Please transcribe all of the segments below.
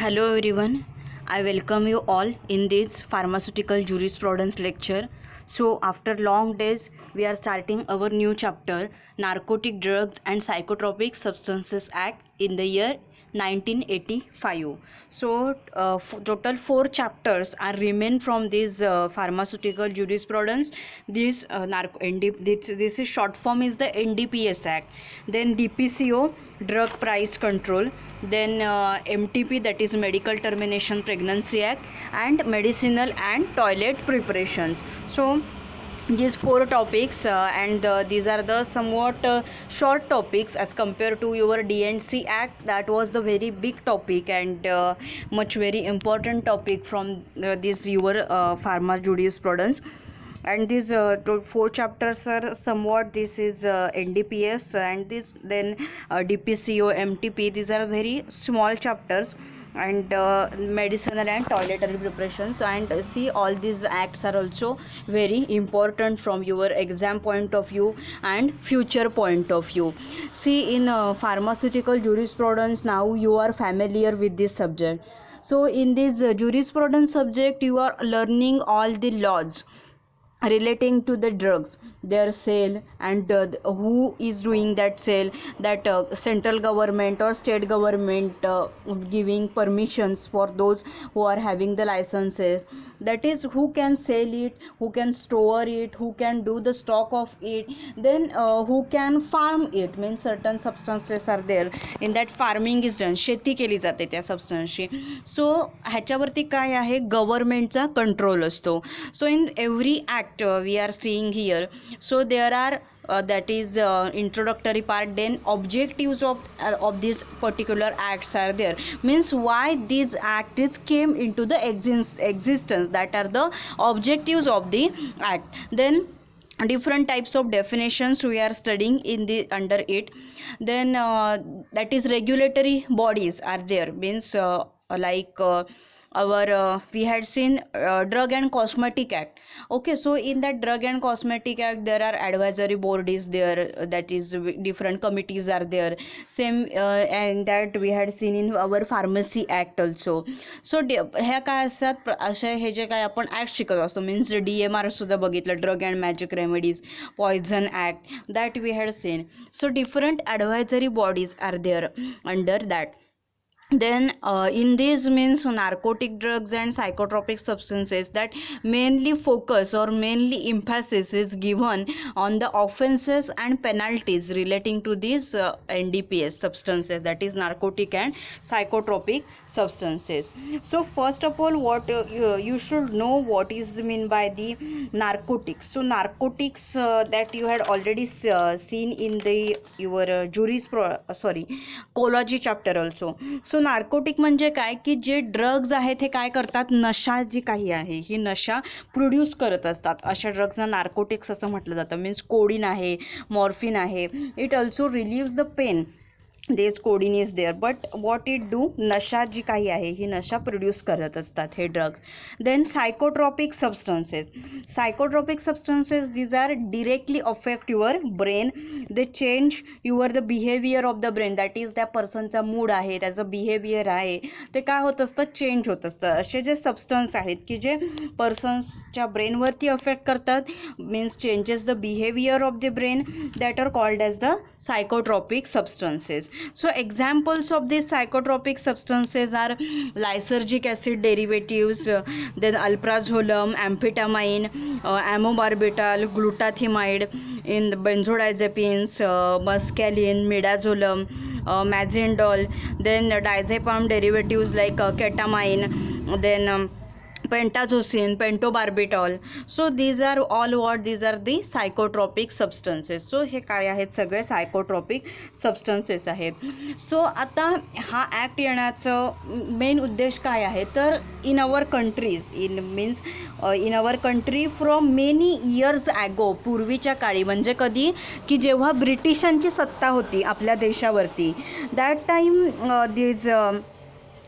Hello everyone, I welcome you all in this pharmaceutical jurisprudence lecture. So after long days we are starting our new chapter, Narcotic Drugs and Psychotropic Substances Act in the year 1985. So total 4 chapters are remain from this pharmaceutical jurisprudence. This is short form is the NDPS Act, then DPCO, Drug Price Control, then MTP, that is Medical Termination Pregnancy Act, and Medicinal and Toilet Preparations. So these 4 topics and these are the somewhat short topics as compared to your D&C Act. That was the very big topic and much very important topic from this your pharma jurisprudence. And these 4 chapters are somewhat, this is NDPS and this then DPCO, MTP. These are very small chapters, and medicinal and toiletry preparations. And see, all these acts are also very important from your exam point of view and future point of view. See, in pharmaceutical jurisprudence, now you are familiar with this subject. So in this jurisprudence subject, you are learning all the laws relating to the drugs, their sale, and who is doing that sale, that central government or state government giving permissions for those who are having the licenses, that is who can sell it, who can store it, who can do the stock of it, then who can farm it, means certain substances are there in that farming is done, शेती केली जाते त्या सबस्टन्सची. So ह्याच्यावरती काय आहे, गव्हर्नमेंटचा control असतो. So in every act we are seeing here, so there are that is introductory part, then objectives of these particular acts are there, means why these acts came into the existence, that are the objectives of the act. Then different types of definitions we are studying in the under it. Then that is regulatory bodies are there, means our we had seen Drug and Cosmetic Act. Okay, so in that Drug and Cosmetic Act there are advisory board is there, that is different committees are there, same and that we had seen in our Pharmacy Act also. So ह्या काय असतात, अशा हे जे काय आपण act शिकत असतो, मीन्स DMR सुद्धा बघितलं, drug and magic remedies, poison act, that we had seen. So different advisory bodies are there under that. Then in this means narcotic drugs and psychotropic substances, that mainly focus or mainly emphasis is given on the offenses and penalties relating to these NDPS substances, that is narcotic and psychotropic substances. So first of all, what you should know what is mean by the narcotics. So narcotics that you had already seen in the your Cology chapter also. So narcotic म्हणजे काय की जे drugs आहेत हे काय करतात, नशा जी काही आहे ही नशा प्रोड्यूस करत असतात, अशा ड्रग्सना नार्कोटिक्स असं म्हटलं जातं. मीन्स कोडीन आहे, मॉर्फिन आहे, it also relieves the pain, this codeine is there, but what it do, नशा जी काही आहे ही नशा प्रोड्यूस करत असतात हे drugs. Then psychotropic substances. Psychotropic substances these are directly affect your brain, they change your the behaviour of the brain, that is त्या पर्सनचा मूड आहे, त्याचं बिहेवियर आहे ते काय होत असतं, चेंज होत असतं. असे जे सबस्टन्स आहेत की जे पर्सन्सच्या ब्रेनवरती अफेक्ट करतात, means changes the behaviour of the brain, that are called as the psychotropic substances. So examples of these psychotropic substances are lysergic acid derivatives, then alprazolam, amphetamine, amobarbital, glutathione, in benzodiazepines, mescaline, midazolam, mazindol, then diazepam derivatives like ketamine, then pentazocine, pentobarbital. So these are all what, these are the psychotropic substances. So हे काय आहेत, सगळे सायकोट्रॉपिक substances आहेत. So आता हा act येण्याचं main उद्देश काय आहे, तर in our countries, in means in our country from many years ago, पूर्वीच्या काळी म्हणजे कधी की जेव्हा ब्रिटिशांची सत्ता होती आपल्या देशावरती, दॅट टाईम दीज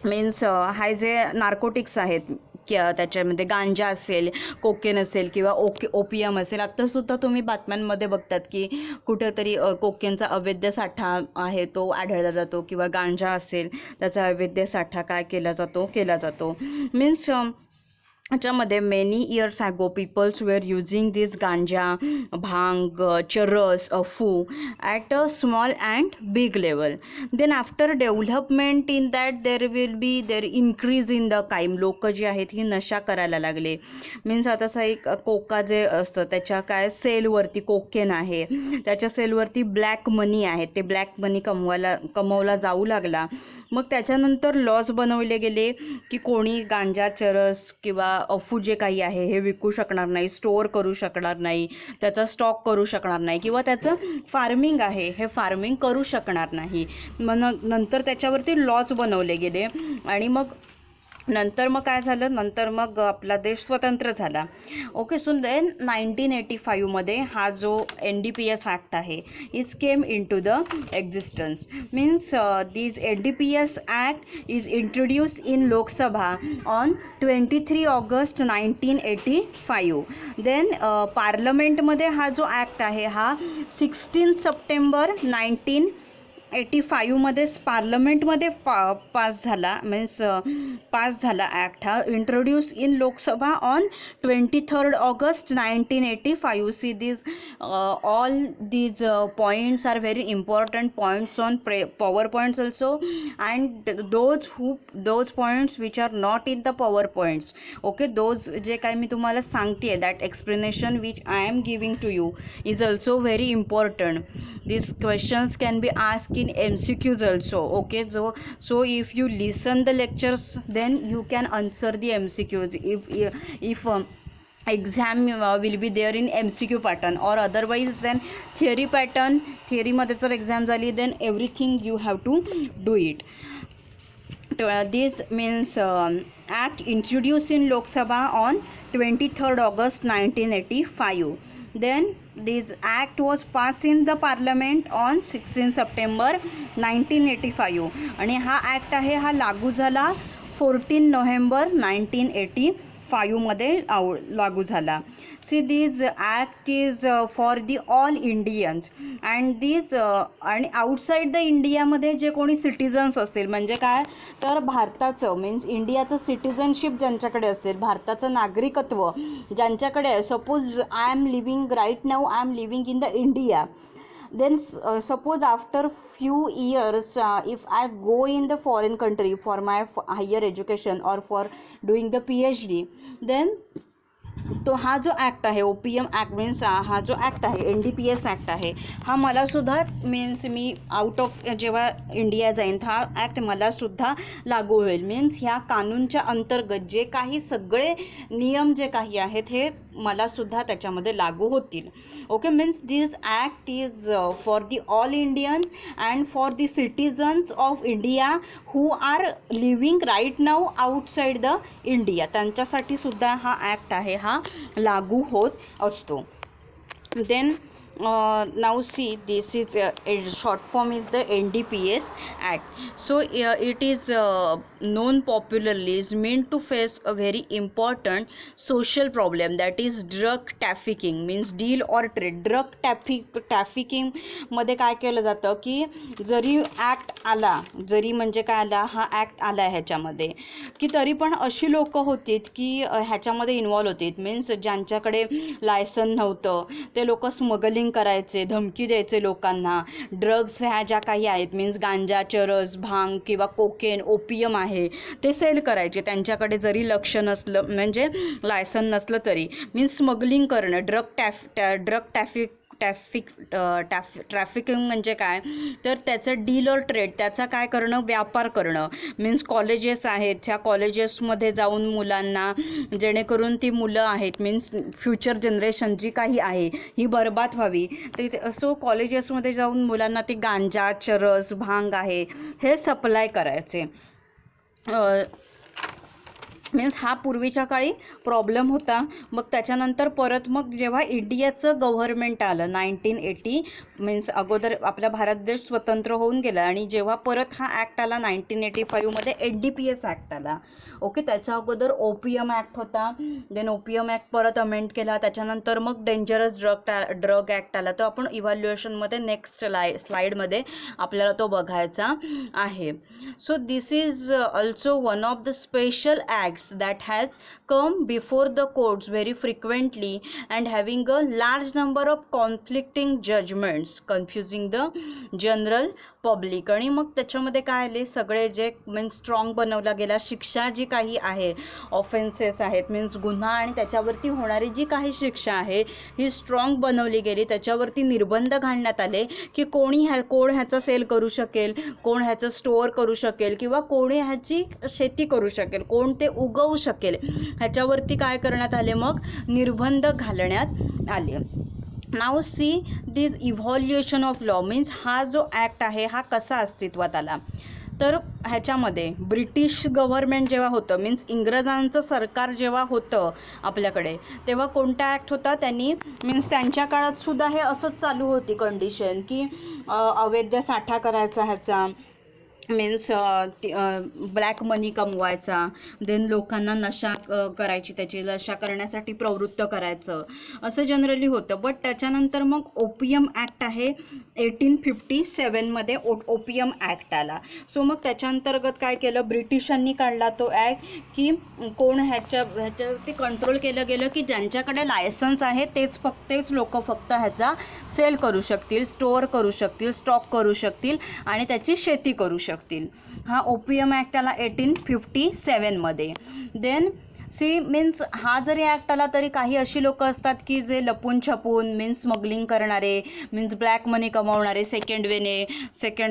मीन्स हाय जे नार्कोटिक्स आहेत त्याच्यामध्ये गांजा असेल, कोकेन असेल किंवा ओपियम असेल. आत्तासुद्धा तुम्ही बातम्यांमध्ये बघतात की कुठेतरी कोकेनचा अवैध साठा आहे तो आढळला जातो, किंवा गांजा असेल त्याचा अवैध साठा काय केला जातो. मीन्स त्याच्यामध्ये many years ago peoples were using this ganja, bhang, charas, अफू at a small and big level. Then after development in that there increase in the crime. लोक जे आहेत ही नशा करायला लागले. मीन्स आता एक कोका जे असतं त्याच्या काय सेलवरती कोकेन आहे, त्याच्या सेलवरती ब्लॅक मनी आहे, ते ब्लॅक मनी कमवला जाऊ लागला. मग त्याच्यानंतर लॉज बनवले गेले की कोणी गांजा, चरस किंवा अफू जे काही आहे हे विकू शकणार नाही, स्टोअर करू शकणार नाही, त्याचा स्टॉक करू शकणार नाही, किंवा त्याचं फार्मिंग आहे हे फार्मिंग करू शकणार नाही. नंतर त्याच्यावरती लॉज बनवले गेले. आणि नंतर काय झालं, नंतर आपला देश स्वतंत्र झाला. ओके. सो देन 1985मध्ये हा जो NDPS ॲक्ट आहे is came in to the existence. Means this NDPS act is introduce in Lok Sabha on 23 August 1985. Then पार्लमेंटमध्ये हा जो ॲक्ट आहे हा 16 सप्टेंबर 1985मध्ये पार्लमेंटमध्ये पास झाला ॲक्ट. हा introduce in Lok Sabha on 23 August 1985. See this all these points are very important points on PowerPoints also, and those points which are not in the PowerPoints. Okay, those जे काही मी तुम्हाला सांगते, that explanation which I am giving to you is also very important. These questions can be asked in MCQs also. Okay, so if you listen the lectures then you can answer the MCQs if exam will be there in MCQ pattern, or otherwise then theory pattern. theory मध्ये जर exam झाली then everything you have to do it. This means act introduced in Lok Sabha on 23rd August 1985. Then this act was passed in the parliament on 16 September 1985. आणि हा ॲक्ट आहे हा लागू झाला 14 नोव्हेंबर 1985मध्ये लागू झाला. See this act is for the all Indians and this आणि आउटसाईड द इंडियामध्ये जे कोणी सिटिझन्स असतील, म्हणजे काय तर भारताचं मीन्स इंडियाचं सिटिझनशिप ज्यांच्याकडे असेल, भारताचं नागरिकत्व ज्यांच्याकडे आहे. Suppose I am living right now, I am living in the India. Then suppose after few years if I go in the foreign country for my higher education or for doing the PhD, then तो हा जो act आहे OPM act means हा जो act आहे NDPS act आहे हा मलासुद्धा मीन्स मी आउट ऑफ जेव्हा इंडिया जाईन हा ॲक्ट मलासुद्धा लागू होईल. मीन्स ह्या कानूनच्या अंतर्गत जे काही सगळे नियम जे काही आहेत हे मलासुद्धा त्याच्यामध्ये लागू होतील. Okay. Means this act is for the all Indians and for the citizens of India who are living right now outside the India, त्यांच्यासाठी सुद्धा हा ॲक्ट आहे हा लागू होत असतो. Then now see this is a short form is the NDPS Act. So it is known popularly is meant to face a very important social problem, that is drug trafficking means deal or trade. drug trafficking मध्ये काय केलं जातं की जरी act आला, जरी म्हणजे काय आला हा ॲक्ट आला ह्याच्यामध्ये की तरी पण अशी लोक होती की ह्याच्यामध्ये इन्वॉल्व होती. मीन्स ज्यांच्याकडे लायसन नव्हतं ते लोक स्मगलिंग करायचे, धमकी द्यायचे लोकांना. ड्रग्स ह्या ज्या काही आहेत मीन्स गांजा, चरस, भांग किंवा कोकेन, ओपियम आहे ते सेल करायचे. त्यांच्याकडे जरी लक्ष नसलं म्हणजे लायसन नसलं तरी मीन्स स्मगलिंग करणं. ट्रॅफिकिंग म्हणजे काय तर त्याचं डील और ट्रेड, त्याचा काय करणं व्यापार करणं. मीन्स कॉलेजेस आहेत त्या कॉलेजेसमध्ये जाऊन मुलांना, जेणेकरून ती मुलं आहेत मीन्स फ्युचर जनरेशन जी काही आहे ही बरबाद व्हावी, ते असो कॉलेजेसमध्ये जाऊन मुलांना ती गांजा, चरस, भांग आहे हे सप्लाय करायचे. मीन्स हा पूर्वीच्या काळी प्रॉब्लेम होता. मग त्याच्यानंतर परत मग जेव्हा इंडियाचं गव्हर्नमेंट आलं 1980, मीन्स अगोदर आपला भारत देश स्वतंत्र होऊन गेला आणि जेव्हा परत हा ॲक्ट आला 1985मध्ये NDPS ॲक्ट आला. ओके, त्याच्या अगोदर OPM ॲक्ट होता. देन OPM ॲक्ट परत अमेंड केला. त्याच्यानंतर मग डेंजरस ड्रग ॲक्ट आला. तर आपण इव्हॅल्युएशनमध्ये नेक्स्ट स्लाईडमध्ये आपल्याला तो बघायचा आहे. So this is also one of the special acts that has come before the courts very frequently and having a large number of conflicting judgments confusing the general public. आणि मग त्याच्यामध्ये काय आले, सगळे जे मीन्स स्ट्रॉंग बनवला गेला, शिक्षा जी काही आहे, ऑफेन्सेस आहेत मीन्स गुन्हा आणि त्याच्यावरती होणारी जी काही शिक्षा आहे ही स्ट्रॉंग बनवली गेली. त्याच्यावरती निर्बंध घालण्यात आले की कोण ह्याचा सेल करू शकेल, कोण ह्याचं स्टोअर करू शकेल किंवा कोणी ह्याची शेती करू शकेल, कोण ते उगवू शकेल, ह्याच्यावरती काय करण्यात आले, मग निर्बंध घालण्यात आले. नाव see this evolution of law means हा जो ॲक्ट आहे हा कसा अस्तित्वात आला. तर ह्याच्यामध्ये ब्रिटिश गव्हर्नमेंट जेव्हा होतं मीन्स इंग्रजांचं सरकार जेव्हा होतं आपल्याकडे, तेव्हा कोणता ॲक्ट होता, त्यांनी मीन्स त्यांच्या काळात सुद्धा हे असंच चालू होती कंडिशन की अवैध साठा करायचा ह्याचा, मीन्स ब्लॅक मनी कमवायचा, देन लोकांना नशा करायची, त्याची नशा करण्यासाठी प्रवृत्त करायचं, असं जनरली होतं. बट त्याच्यानंतर मग OPM ॲक्ट आहे 1857मध्ये OPM ॲक्ट आला. सो मग त्याच्या अंतर्गत काय केलं, ब्रिटिशांनी काढला तो ॲक्ट की कोण ह्याच्यावरती कंट्रोल केलं गेलं की ज्यांच्याकडे लायसन्स आहे तेच लोक फक्त ह्याचा सेल करू शकतील, स्टोअर करू शकतील, स्टॉक करू शकतील आणि त्याची शेती करू शकतील. हा OPM ॲक्ट आला 1857मध्ये. देन सी मीन्स हा जरी ॲक्ट आला तरी काही अशी लोक असतात की जे लपून छपून मीन्स स्मगलिंग करणारे, मीन्स ब्लॅक मनी कमावणारे, सेकंड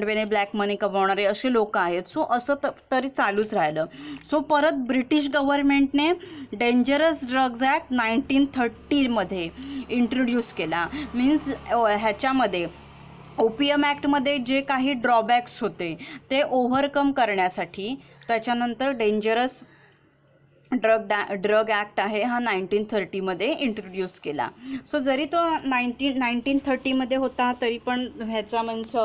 वेने ब्लॅक मनी कमावणारे असे लोक आहेत. सो असं तरी चालूच राहिलं. सो परत ब्रिटिश गव्हर्नमेंटने डेंजरस ड्रग्ज ॲक्ट 1930मध्ये इंट्रोड्यूस केला. मीन्स ह्याच्यामध्ये OPM ॲक्टमध्ये जे काही ड्रॉबॅक्स होते ते ओव्हरकम करण्यासाठी त्याच्यानंतर डेंजरस ड्रग ॲक्ट आहे हा 1930मध्ये इंट्रोड्यूस केला. सो जरी तो 1930मध्ये होता तरी पण ह्याचा मीन्स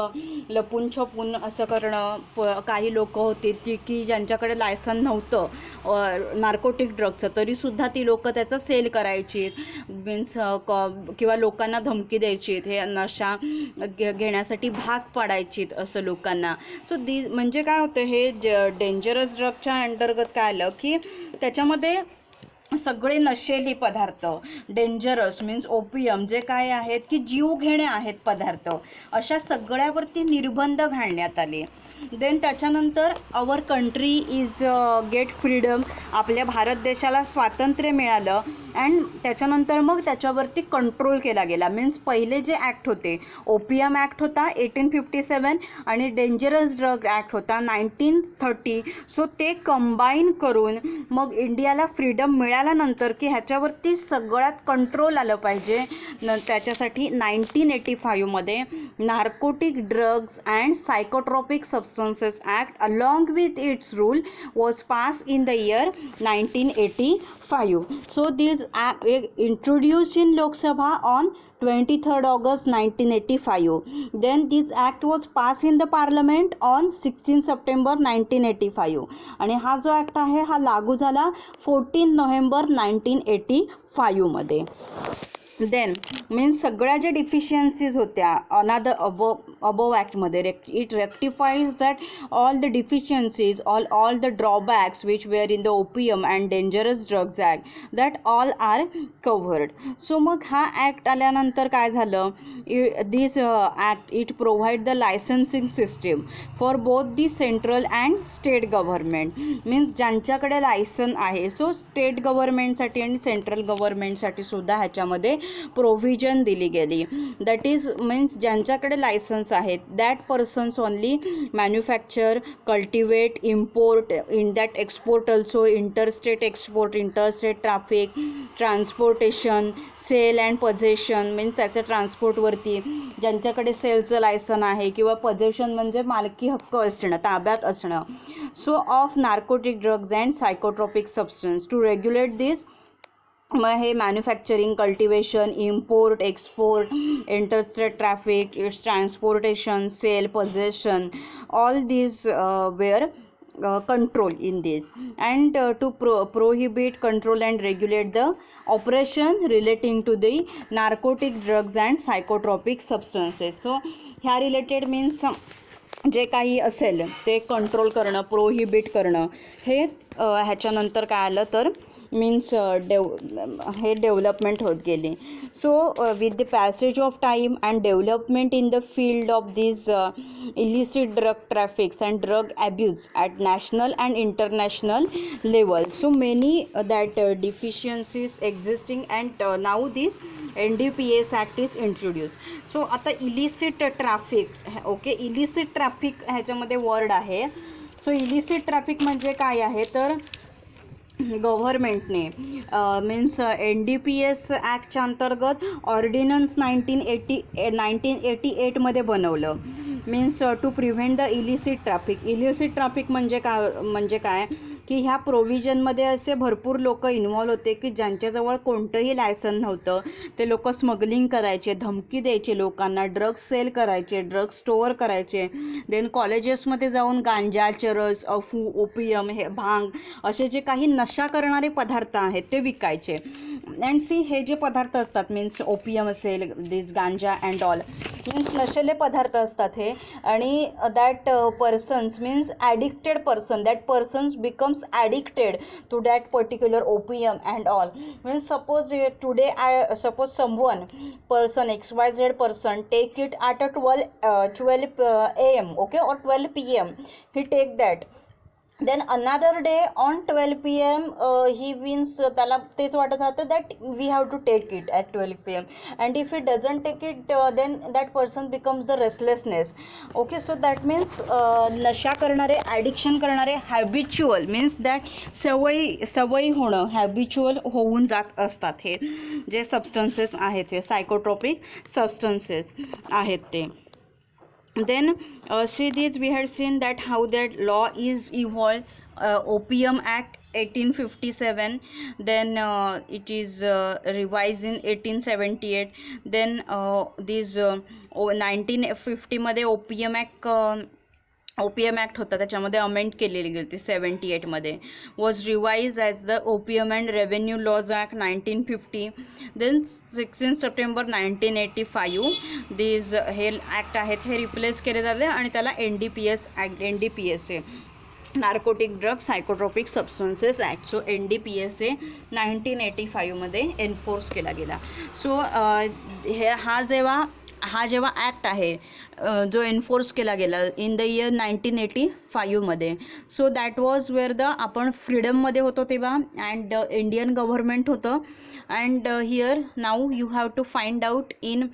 लपून छपून असं करणं, काही लोक होते की ज्यांच्याकडे लायसन नव्हतं नार्कोटिक ड्रगचं तरीसुद्धा ती लोक त्याचा सेल करायची, मीन्स किंवा लोकांना धमकी द्यायची, हे नशा घेण्यासाठी भाग पाडायची असं लोकांना. सो म्हणजे काय होतं, हे डेंजरस ड्रगच्या अंतर्गत काय आलं की त्याच्यामध्ये सगळे नशेली पदार्थ, डेंजरस मीन्स OPM जे काय आहेत की जीवघेणे आहेत पदार्थ, अशा सगळ्यावरती निर्बंध घालण्यात आले. देन त्याच्यानंतर आवर कंट्री इज गेट फ्रीडम, आपल्या भारत देशाला स्वातंत्र्य मिळालं. अँड त्याच्यानंतर मग त्याच्यावरती कंट्रोल केला गेला. मीन्स पहिले जे ॲक्ट होते, OPM ॲक्ट होता 1857 आणि डेंजरस ड्रग ॲक्ट होता 1930. सो ते कंबाईन करून मग इंडियाला फ्रीडम मिळाल्यानंतर की ह्याच्यावरती सगळ्यात कंट्रोल आलं पाहिजे, त्याच्यासाठी 1985मध्ये narcotic drugs and psychotropic Substances Act along with its rule was passed in the year 1985. So this act introduced in Lok Sabha on 23rd August 1985. Then this act was passed in the parliament on 16 September 1985 आणि हा जो act आहे हा लागू झाला 14 November 1985 मध्ये. Then means सगळ्या ज्या डिफिशियन्सीज होत्या अनादर अबोव ॲक्टमध्ये, it rectifies that all the deficiencies all the drawbacks which were in the OPM and dangerous drugs act that all are covered. So मग हा ॲक्ट आल्यानंतर काय झालं, this act it provide the licensing system for both the central and state government. Means ज्यांच्याकडे licence आहे, so state गव्हर्नमेंटसाठी आणि central गव्हर्नमेंटसाठी सुद्धा ह्याच्यामध्ये प्रोव्हिजन दिली गेली. दॅट इज मीन्स ज्यांच्याकडे लायसन्स पर्सन्स आहेत, that persons only manufacture, cultivate, import, in that export also, interstate export, interstate traffic, transportation, sale and possession means त्याच्या ट्रान्सपोर्टवरती ज्यांच्याकडे सेलचं लायसन आहे, किंवा पजेशन म्हणजे मालकी हक्क असणं, ताब्यात असणं. So of narcotic drugs and psychotropic substance to regulate this. मग हे manufacturing, cultivation, import, export, interstate traffic, its transportation, sale, possession, all these were control in this, and to prohibit, control and regulate the operation relating to the narcotic drugs and psychotropic substances. So ह्या related means जे काही असेल ते control करणं, prohibit करणं, हे ह्याच्यानंतर काय आलं तर मीन्स हे डेव्हलपमेंट होत गेली. So with the passage of time and development in the field of these illicit drug traffics and drug abuse at national and international level, so many that deficiencies existing, and now this NDPS Act is introduced. So आता illicit traffic, okay, illicit traffic ह्याच्यामध्ये word आहे. So illicit traffic म्हणजे काय आहे तर गव्हर्मेंटने means NDPS ॲक्टच्या अंतर्गत ordinance 1988मध्ये बनवलं. Means to prevent the illicit traffic. Illicit traffic म्हणजे काय की ह्या प्रोव्हिजनमध्ये असे भरपूर लोक इन्व्हॉल्व होते की ज्यांच्याजवळ कोणतंही लायसन नव्हतं. ते लोक स्मगलिंग करायचे, धमकी द्यायचे लोकांना, ड्रग्स सेल करायचे, ड्रग्स स्टोअर करायचे. देन कॉलेजेसमध्ये जाऊन गांजा, चरस, अफू, ओपियम, हे भांग असे जे काही नशा करणारे पदार्थ आहेत ते विकायचे. अँड सी हे जे पदार्थ असतात मीन्स ओपियम असेल, दिस गांजा अँड ऑल मीन्स नशेले पदार्थ असतात हे. आणि that persons means addicted person, that persons becomes addicted to that particular opium and all. Means suppose today suppose someone person XYZ person take it at a 12 am, okay, or 12 pm he take that. Then another day on 12 pm he means त्याला तेच वाटत राहतं that we have to take it at 12 pm, and if he doesn't take it then that person becomes the restlessness. Okay, so that means नशा करणारे, addiction करणारे, habitual means that सवयी होणं, habitual होऊन जात असतात हे जे सबस्टन्सेस आहेत, हे सायकोट्रॉपिक सबस्टन्सेस आहेत ते. Then see this, we had seen that how that law is evolved. Opium Act 1857, then it is revised in 1878. Then this 1950 मध्ये ओपीएम ॲक्ट होता, त्याच्यामध्ये अमेंड केलेली गेली होती 78मध्ये. Was revise as the OPM and revenue laws act 1950. Then 16 September 1985 this हे act आहेत हे रिप्लेस केले झाले आणि त्याला NDPS ॲक्ट, NDPS आहे, narcotic drug psychotropic substances act. So NDPS 1985मध्ये एन्फोर्स केला गेला. सो हा जेव्हा ॲक्ट आहे जो एन्फोर्स केला गेला इन द इयर 1985मध्ये. So that was where the आपण फ्रीडममध्ये होतो तेव्हा, अँड इंडियन गव्हर्मेंट होतं. And here now you have to find out in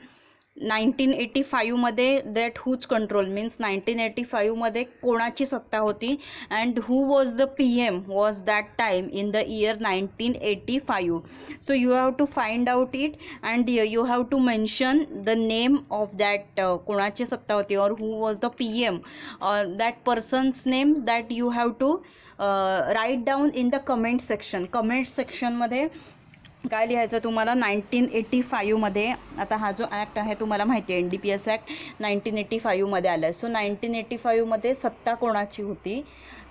1985मध्ये दॅट हुज कंट्रोल मीन्स 1985मध्ये कोणाची सत्ता होती, and who was the PM was that time in the year 1985. So you have to find out it and you have to mention the name of that कोणाची सत्ता होती और who was the PM, that persons name that you have to write down in the comment section. Comment सेक्शनमध्ये काय लिहायचं तुम्हाला 1985मध्ये. आता हा जो ॲक्ट आहे तुम्हाला माहिती आहे NDPS ॲक्ट 1985मध्ये आला आहे. सो 1985मध्ये सत्ता कोणाची होती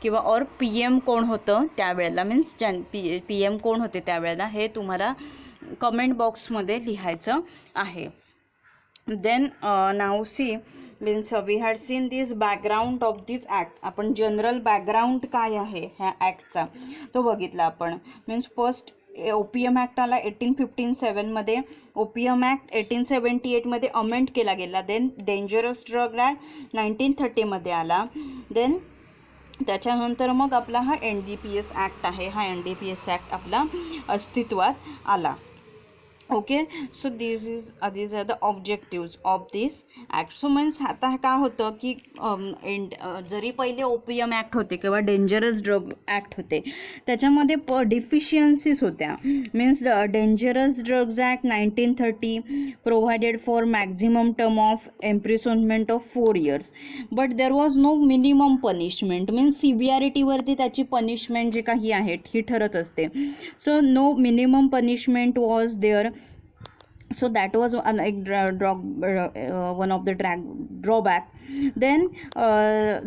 किंवा और PM कोण होतं त्यावेळेला, मीन्स PM कोण होते त्यावेळेला हे तुम्हाला कमेंट बॉक्समध्ये लिहायचं आहे. Then now see means we had seen this background of this act. आपण जनरल बॅकग्राऊंड काय आहे ह्या ॲक्टचा तो बघितला आपण. मीन्स फर्स्ट ओपीएम ॲक्ट आला 1857मध्ये. ओपीएम ॲक्ट 1878मध्ये अमेंड केला गेला. देन डेंजरस ड्रग ॲक्ट 1930मध्ये आला. देन त्याच्यानंतर मग आपला हा NDPS ॲक्ट आहे, हा NDPS ॲक्ट आपला अस्तित्वात आला. Okay. So these are the objectives of this act. So means आता काय होतं की जरी पहिले ओपीएम ॲक्ट होते किंवा डेंजरस ड्रग ॲक्ट होते त्याच्यामध्ये डिफिशियन्सीज होत्या. Means dangerous drugs act 1930 provided for maximum term of imprisonment of 4 years, but there was no minimum punishment. Means सिव्हिॲरिटीवरती त्याची पनिशमेंट जी काही आहे ही ठरत असते. So no minimum punishment was there. So that was one of the drawback. Then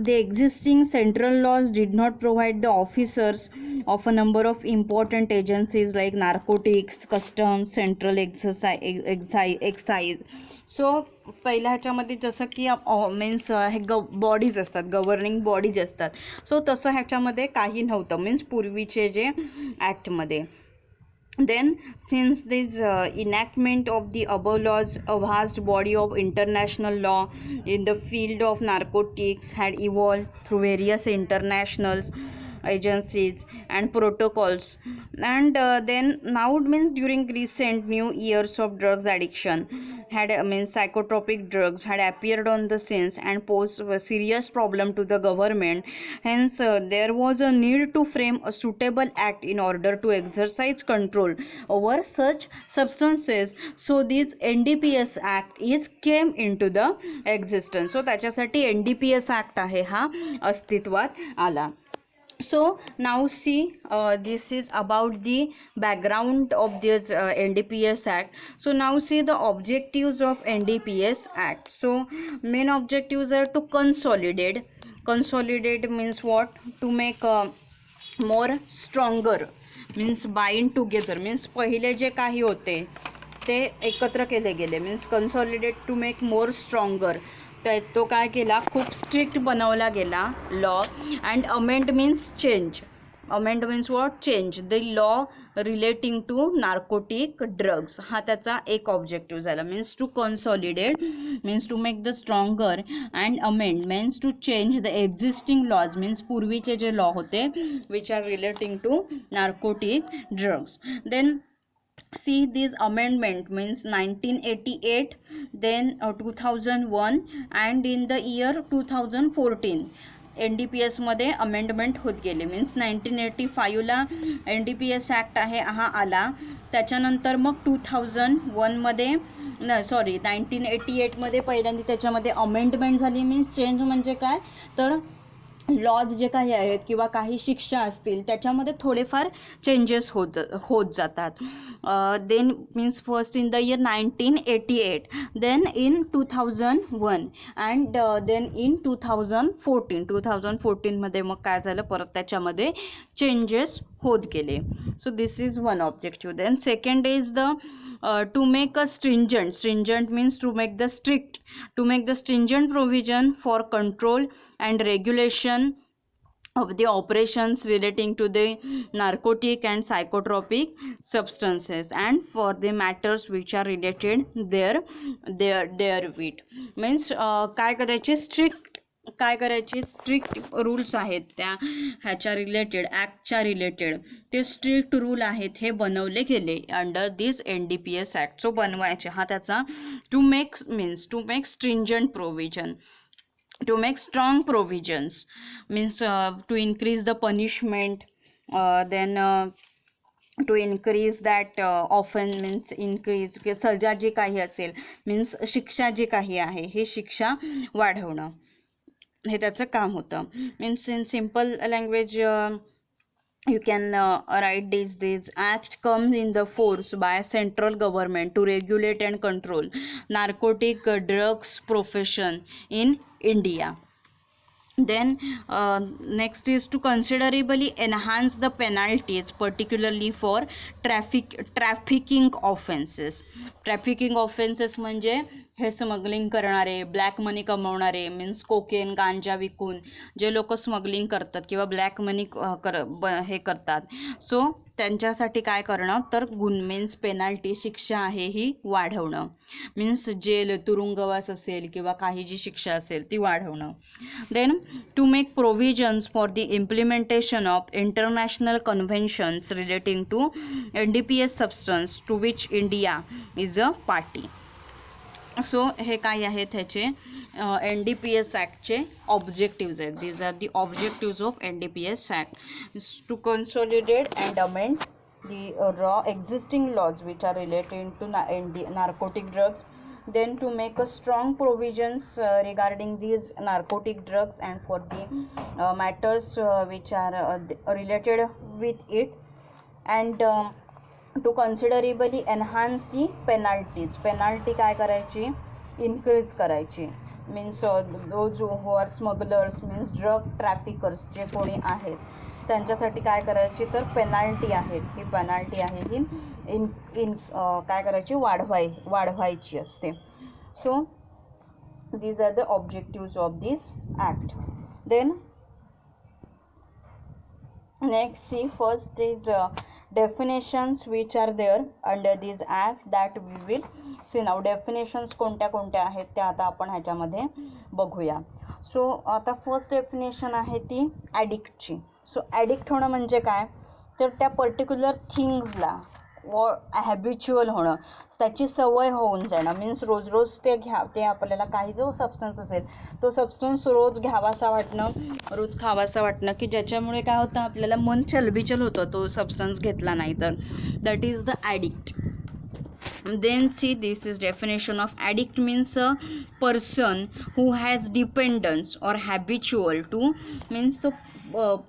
the existing central laws did not provide the officers of a number of important agencies like narcotics, customs, central excise. So पहिल्या ह्याच्यामध्ये जसं की means हे bodies असतात, governing bodies असतात. So तसं ह्याच्यामध्ये काही नव्हतं मीन्स पूर्वीचे जे ॲक्टमध्ये. Then since this enactment of the above laws, a vast body of international law in the field of narcotics had evolved through various international agencies and protocols. And then now it means during recent new years of drugs addiction had means psychotropic drugs had appeared on the scenes and posed a serious problem to the government. Hence there was a need to frame a suitable act in order to exercise control over such substances. So this NDPS act is came into the existence. So त्याच्यासाठी NDPS act आहे हा अस्तित्वात आला. So now see this is about the background of this NDPS act. So now see the objectives of NDPS act. So main objectives are to consolidate means what, to make more stronger means bind together means पहिले जे काही होते ते एकत्र केले गेले means consolidate to make more stronger. तो काय केला, खूप स्ट्रिक्ट बनवला गेला law. And amend means change. Amend means what, change the law relating to narcotic drugs. हा त्याचा एक ऑब्जेक्टिव्ह झाला. Means to consolidate means to make the stronger and amend means to change the existing laws means पूर्वीचे जे law होते which are relating to narcotic drugs. Then see this amendment means 1988, then 2001 and in the year 2014 NDPS मध्ये amendment होत गेले. Means 1985ला NDPS act आहे हा आला. त्याच्यानंतर मग 2001मध्ये 1988मध्ये पहिल्यांदा त्याच्यामध्ये अमेंडमेंट झाली. मीन्स चेंज म्हणजे काय तर लॉज जे काही आहेत किंवा काही शिक्षा असतील त्याच्यामध्ये थोडेफार चेंजेस होत जातात. Then means first in the year 1988, then in 2001 and then in 2014मध्ये मग काय झालं परत त्याच्यामध्ये चेंजेस होत गेले. So this is one objective. Then second is the to make a stringent means to make the stringent provision for control and regulation of the operations relating to the narcotic and psychotropic substances and for the matters which are related therewith. means काय करायचे strict rules आहेत त्या ह्याच्या related ॲक्टच्या related ते strict rule आहेत हे बनवले गेले under this NDPS act. So बनवायचे हा त्याचा to make stringent provision, to make strong provisions means to increase the punishment, then to increase that often means increase सजा जी काही असेल मीन्स शिक्षा जी काही आहे हे शिक्षा वाढवणं हे त्याचं काम होतं. Means in simple language you can write this act comes in the force by central government to regulate and control narcotic drugs profession in India. Then next is to considerably enhance the penalties particularly for trafficking offenses. Trafficking offenses म्हणजे हे smuggling करणारे, black मनी कमवणारे, means cocaine गांजा विकून जे लोक smuggling करतात किंवा black मनी हे करतात, सो त्यांच्यासाठी काय करणं तर मीन्स पेनाल्टी शिक्षा आहे ही वाढवणं, मीन्स जेल तुरुंगवास असेल किंवा काही जी शिक्षा असेल ती वाढवणं. Then to make provisions for the implementation of international conventions relating to NDPS substance to which India is a party. So हे काय आहेत ह्याचे NDPS ॲक्टचे ऑब्जेक्टिव्ज आहेत. These are the objectives of NDPS act. To consolidate and amend the raw existing laws which are related to narcotic drugs, then to make a strong provisions regarding these narcotic drugs and for the matters which are related with it, and to considerably enhance the penalties. penalty काय करायची increase करायची, means those who are smugglers means drug traffickers जे कोणी आहेत त्यांच्यासाठी काय करायची तर पेनाल्टी आहेत, ही पेनाल्टी आहे ही काय करायची वाढवायची असते. So these are the objectives of this act. Then next see first is definitions which are there under this act that we will see now. definitions कोणत्या कोणत्या आहेत त्या आता आपण ह्याच्यामध्ये बघूया. सो आता फर्स्ट डेफिनेशन आहे ती ॲडिक्टची. सो ॲडिक्ट होणं म्हणजे काय तर त्या पर्टिक्युलर थिंग्सला हॅबिच्युअल होणं, त्याची सवय होऊन जाणं, मीन्स रोज रोज ते आपल्याला काही जो सबस्टन्स असेल तो सबस्टन्स रोज घ्यावासा वाटणं, रोज खावासा वाटणं, की ज्याच्यामुळे काय होतं आपल्याला मन चलबिचल होतं तो सबस्टन्स घेतला नाही तर. That is the addict. Then see, this is definition of addict means a person who has dependence or habitual to, means तो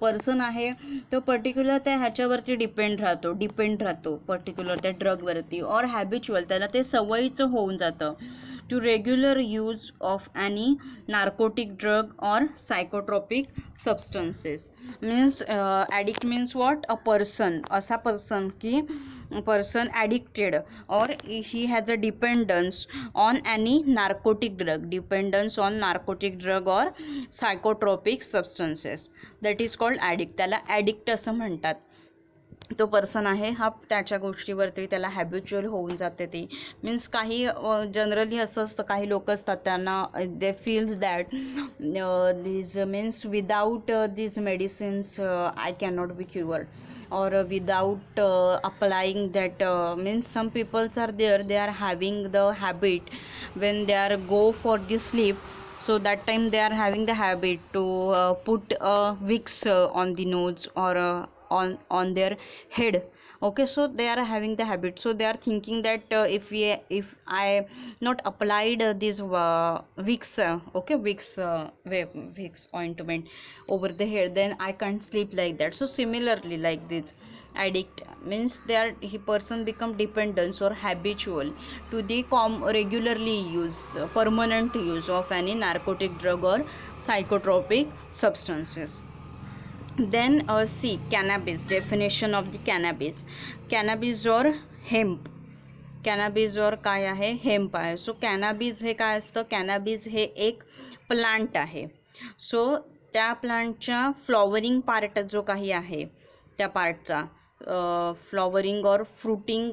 पर्सन आहे तो पर्टिक्युलर त्या ह्याच्यावरती डिपेंड राहतो पर्टिक्युलर त्या ड्रगवरती, और हॅबिच्युअल त्याला ते सवयीचं होऊन जातं. To regular use of any narcotic drug और psychotropic substances. Means addict means what a person, असा पर्सन की person addicted or he has a dependence on any narcotic drug or psychotropic substances, that is called addict. त्याला addict असं म्हणतात. तो person आहे हा त्याच्या गोष्टीवरती त्याला हॅबिच्युअल होऊन जाते ती, मीन्स काही जनरली असं असतं काही लोक असतात त्यांना they feels that this means without this medicines I cannot be cured or without applying that means some peoples are there, they are having the habit when they are go for the sleep, so that time they are having the habit to put Vicks on the nose or on their head. Okay, so they are having the habit, so they are thinking that if I not applied this Vicks Vicks ointment over the hair, then I can't sleep like that. So similarly like this addict means he person become dependent or habitual to the regularly use permanent use of any narcotic drug or psychotropic substances. Then see cannabis, definition of the cannabis or hemp. Cannabis और काय आहे hemp आहे. So cannabis हे काय असतं, cannabis हे एक plant आहे. सो त्या प्लांटच्या फ्लॉवरिंग पार्ट जो काही आहे त्या पार्टचा फ्लॉवरिंग और फ्रुटिंग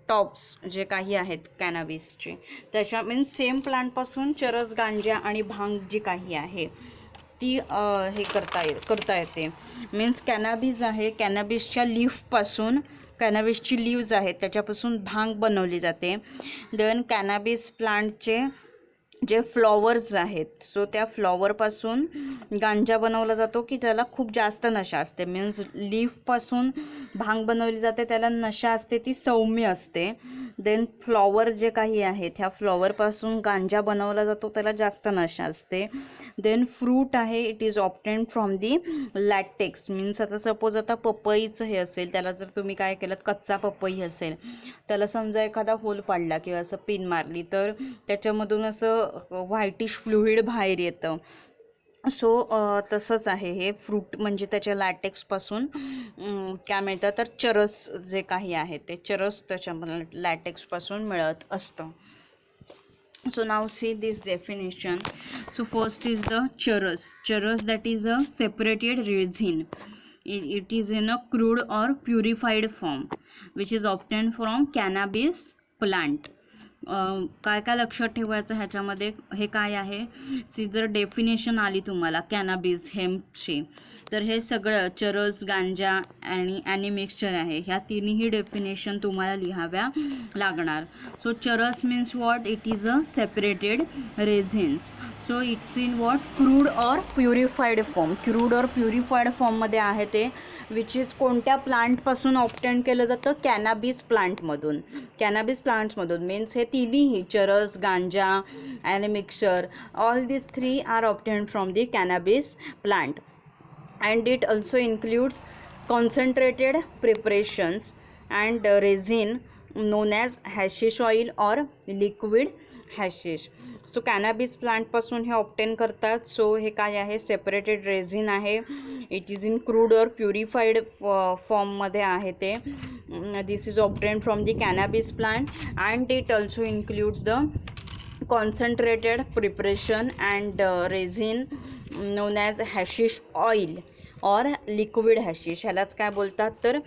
टॉप्स जे काही आहेत कॅनॅबिसचे त्याच्या मीन्स सेम प्लांटपासून चरस गांजा आणि भांग जी काही आहे ती हे करता येते. मीन्स कॅनॅबिस आहे, कॅनॅबिसच्या लीफपासून कॅनॅबिसची लीव्ज आहेत त्याच्यापासून भांग बनवली जाते. देन कॅनॅबिस प्लांटचे जे फ्लॉवर्स आहेत सो त्या फ्लॉवरपासून गांजा बनवला जातो की त्याला खूप जास्त नशा असते. मीन्स लीफपासून भांग बनवली जाते त्याला नशा असते ती सौम्य असते. देन फ्लॉवर जे काही आहेत ह्या फ्लॉवरपासून गांजा बनवला जातो त्याला जास्त नशा असते. देन फ्रूट आहे, it is obtain from the latex. Means आता सपोज आता पपईचं हे असेल त्याला जर तुम्ही काय केलं कच्चा पपई असेल त्याला समजा एखादा होल पाडला किंवा असं पिन मारली तर त्याच्यामधून असं व्हाईटिश फ्लुइड बाहेर येतं. सो तसंच आहे हे फ्रूट म्हणजे त्याच्या लॅटेक्सपासून काय मिळतं तर चरस जे काही आहे ते चरस त्याच्या लॅटेक्सपासून मिळत असतं. So now see this definition. So first is the charas. Charas, that is a separated resin. It is in a crude or purified form which is obtained from cannabis plant. काय काय लक्षात ठेवायचं ह्याच्यामध्ये, हे काय आहे, सी जर definition आली तुम्हाला कॅनाबिस हेम्पची, तर हे सगळं चरस, गांजा आणि मिक्सचर आहे, ह्या तिन्ही डेफिनेशन तुम्हाला लिहाव्या लागणार. सो चरस means what, it is a separated resins. So it's in what, crude और प्युरिफाईड फॉर्म. क्रूड और प्युरिफाईड फॉर्ममध्ये आहे ते, विच इज कोणत्या प्लांटपासून ऑप्टेन केलं जातं, कॅनाबिस प्लांटमधून. कॅनाबिस प्लांट्समधून मीन्स हे तिन्ही चरस, गांजा आणि mixture, all this three are obtain from the cannabis plant. And it also includes concentrated preparations and resin known as hashish oil or liquid hashish. So cannabis प्लांटपासून हे obtain करतात. So हे काय आहे, सेपरेटेड रेझिन आहे. It is in crude और purified फॉर्ममध्ये आहे ते. This is obtain from the cannabis plant and it also includes the concentrated preparation and resin known as hashish oil और लिक्विड हॅशिश. ह्यालाच काय बोलतात, तर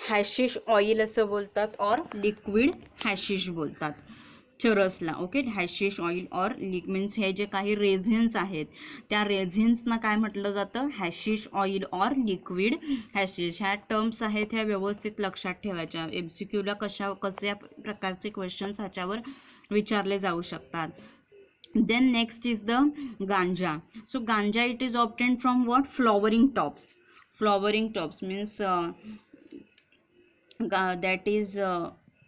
हॅशिश ऑइल असं बोलतात और लिक्विड हॅशिश बोलतात चरसला. ओके, हॅशिश ऑइल और मीन्स हे जे काही रेझिन्स आहेत त्या रेझिन्सना काय म्हटलं जातं, हॅशिश ऑइल और लिक्विड हॅशिश. ह्या टर्म्स आहेत ह्या व्यवस्थित लक्षात ठेवायच्या. MCQला कशा प्रकारचे क्वेश्चन्स ह्याच्यावर विचारले जाऊ शकतात. Then next is the ganja. So ganja, it is obtained from what, flowering tops. Flowering tops means that is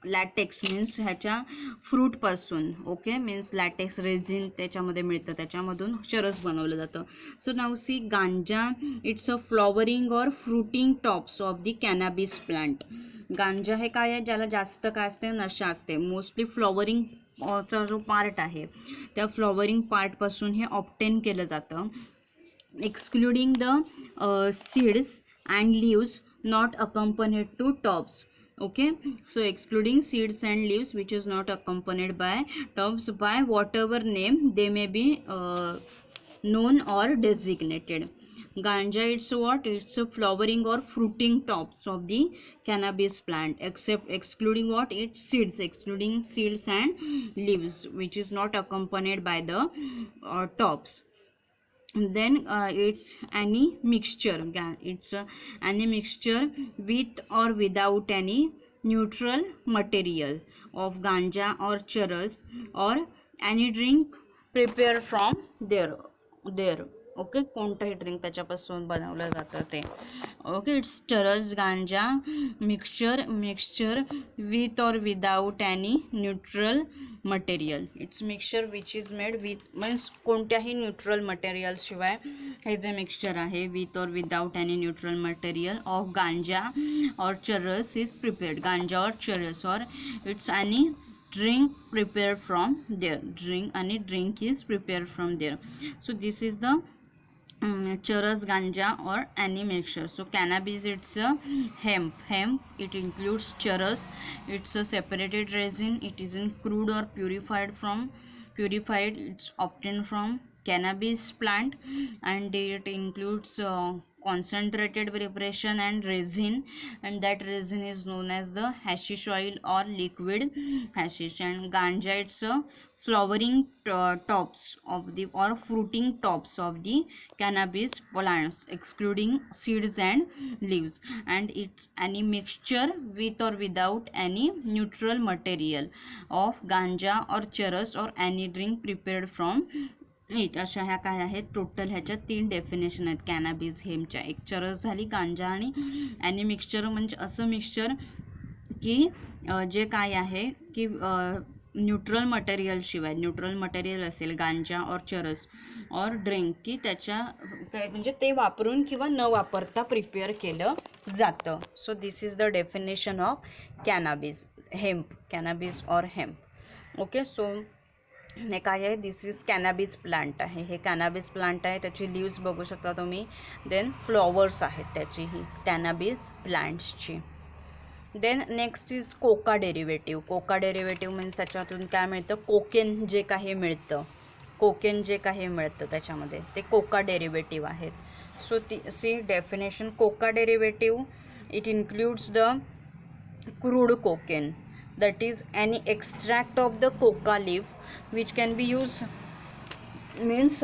latex means ह्याच्या फ्रूटपासून. ओके, मीन्स लॅटेक्स रेझिन त्याच्यामध्ये मिळतं, त्याच्यामधून चरस बनवलं जातं. So now see ganja, its a flowering और fruiting tops of the cannabis plant. Ganja हे काय आहे, ज्याला जास्त काय असते, नशा असते. मोस्टली फ्लॉवरिंग चा जो पार्ट आहे त्या फ्लॉवरिंग पार्टपासून हे ऑप्टेन केलं जातं. Excluding the seeds and leaves not accompanied to tops. Okay, so excluding seeds and leaves which is not accompanied by tops, by whatever name they may be known or designated. Ganja, it's what, it's a flowering or fruiting tops of the cannabis plant, except excluding what, its seeds, excluding seeds and leaves which is not accompanied by the tops. Then it's any mixture. It's any mixture with or without any neutral material of ganja or charas or any drink prepared from there. Okay, कोणतंही drink त्याच्यापासून बनवलं जातं ते. Okay, it's चरस, गांजा, mixture with और without any neutral material. It's mixture which is made with, means कोणत्याही neutral material शिवाय हे जे मिक्सचर आहे, विथ और without any neutral material of गांजा और चरस इज प्रिपेयर्ड. गांजा और चरस और it's any drink prepared from there. Drink is prepared from there. So this is the charas, ganja or any mixture. So cannabis, it's a hemp, it includes charas. It's a separated resin. It is in crude or purified. It's obtained from cannabis plant and it includes concentrated preparation and resin, and that resin is known as the hashish oil or liquid hashish. And ganja, it's a flowering tops of the or fruiting tops of the cannabis plants, excluding seeds and leaves, and it's any mixture with or without any neutral material of ganja or charas or any drink prepared from it. अशा ह्या काय आहेत, total ह्याच्या 3 definition आहेत कॅनाबिस हेमच्या. एक चरस झाली, गांजा आणि मिक्सचर म्हणजे असं मिक्सचर की जे काय आहे की न्यूट्रल मटेरियल शिवाय, न्यूट्रल मटेरियल असेल गांजा और चरस और ड्रिंक की त्याच्या म्हणजे ते वापरून किंवा न वापरता प्रिपेअर केलं जातं. So this is the definition of cannabis hemp, cannabis और हेम्प. ओके, सो हे काय आहे, दिस इज कॅनाबिस प्लांट आहे. हे कॅनाबिस प्लांट आहे, त्याची लीव्स बघू शकता तुम्ही. देन फ्लॉवर्स आहेत त्याची, ही कॅनाबिस प्लांट्सची. Then next is coca derivative. Coca derivative means त्याच्यातून काय मिळतं, कोकेन जे काही मिळतं, कोकेन जे काही मिळतं त्याच्यामध्ये ते कोका डेरिव्हेटिव्ह आहेत. सो ती see definition, coca derivative it includes the crude cocaine, that is any extract of the coca leaf which can be used, means